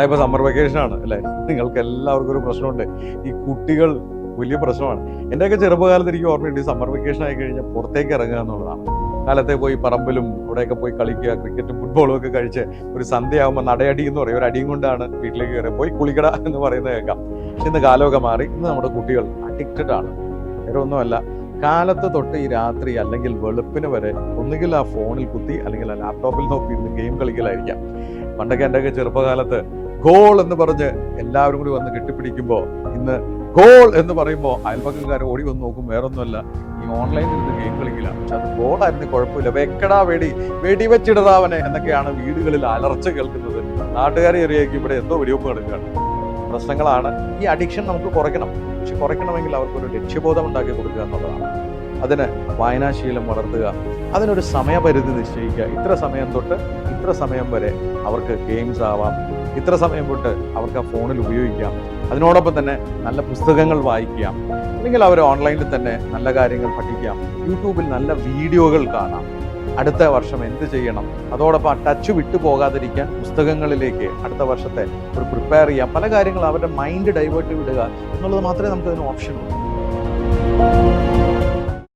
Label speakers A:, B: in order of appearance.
A: ഇപ്പോൾ summer vacation ആണ് അല്ലേ? നിങ്ങൾക്ക് എല്ലാവർക്കും ഒരു പ്രശ്നമുണ്ട്. ഈ കുട്ടികൾ വലിയ പ്രശ്നമാണ്. എൻ്റെയൊക്കെ ചെറുപ്പകാലത്ത് എനിക്ക് ഓർമ്മയുണ്ട്, ഈ സമ്മർ വെക്കേഷൻ ആയി കഴിഞ്ഞാൽ പുറത്തേക്ക് ഇറങ്ങുക എന്നുള്ളതാണ്. കാലത്തെ പോയി പറമ്പിലും ഇവിടെയൊക്കെ പോയി കളിക്കുക, ക്രിക്കറ്റും ഫുട്ബോളും ഒക്കെ കഴിച്ച് ഒരു സന്ധ്യയാകുമ്പോൾ നടയടി എന്ന് പറയും, ഒരു അടിയും കൊണ്ടാണ് വീട്ടിലേക്ക് കയറി പോയി കുളിക്കട എന്ന് പറയുന്നത് കേൾക്കാം. പക്ഷെ ഇന്ന് കാലമൊക്കെ മാറി. ഇന്ന് നമ്മുടെ കുട്ടികൾ അഡിക്റ്റഡ് ആണ്. വേറെ ഒന്നുമല്ല, കാലത്ത് തൊട്ട് ഈ രാത്രി അല്ലെങ്കിൽ വെളുപ്പിന് വരെ ഒന്നുകിൽ ആ ഫോണിൽ കുത്തി അല്ലെങ്കിൽ ആ ലാപ്ടോപ്പിൽ നോക്കി ഇരുന്ന് ഗെയിം കളിക്കലായിരിക്കാം. പണ്ടൊക്കെ എൻ്റെയൊക്കെ ചെറുപ്പകാലത്ത് ഗോൾ എന്ന് പറഞ്ഞ് എല്ലാവരും കൂടി വന്ന് കെട്ടിപ്പിടിക്കുമ്പോൾ, ഇന്ന് ഗോൾ എന്ന് പറയുമ്പോൾ അയൽപക്കക്കാർ ഓടി വന്ന് നോക്കും, വേറൊന്നുമല്ല, ഈ ഓൺലൈനിൽ നിന്ന് ഗെയിം കളിക്കില്ല. പക്ഷെ അത് ഗോളായിരുന്നു, കുഴപ്പമില്ല, വെക്കടാ വെടിവെച്ചിടറാവനെ എന്നൊക്കെയാണ് വീടുകളിൽ അലർച്ച കേൾക്കുന്നത്. നാട്ടുകാരെ എറിയാക്കി ഇവിടെ എന്തോ വെടിവെപ്പ് നടക്കുകയാണ്. പ്രശ്നങ്ങളാണ്. ഈ അഡിക്ഷൻ നമുക്ക് കുറയ്ക്കണം. പക്ഷെ കുറയ്ക്കണമെങ്കിൽ അവർക്കൊരു ലക്ഷ്യബോധം ഉണ്ടാക്കി കൊടുക്കുക എന്നുള്ളതാണ്. അതിന് വായനാശീലം വളർത്തുക, അതിനൊരു സമയപരിധി നിശ്ചയിക്കുക. ഇത്ര സമയം തൊട്ട് ഇത്ര സമയം വരെ അവർക്ക് ഗെയിംസ് ആവാം, ഇത്ര സമയം തൊട്ട് അവർക്ക് ആ ഫോണിൽ ഉപയോഗിക്കാം. അതിനോടൊപ്പം തന്നെ നല്ല പുസ്തകങ്ങൾ വായിക്കാം, അല്ലെങ്കിൽ അവർ ഓൺലൈനിൽ തന്നെ നല്ല കാര്യങ്ങൾ പഠിക്കാം, യൂട്യൂബിൽ നല്ല വീഡിയോകൾ കാണാം. അടുത്ത വർഷം എന്ത് ചെയ്യണം, അതോടൊപ്പം ആ ടച്ച് വിട്ടു പോകാതിരിക്കാൻ പുസ്തകങ്ങളിലേക്ക് അടുത്ത വർഷത്തെ ഒരു പ്രിപ്പയർ ചെയ്യാം. പല കാര്യങ്ങൾ അവരുടെ മൈൻഡ് ഡൈവേർട്ട് വിടുക എന്നുള്ളത് മാത്രമേ നമുക്കതിന് ഓപ്ഷൻ ഉള്ളൂ.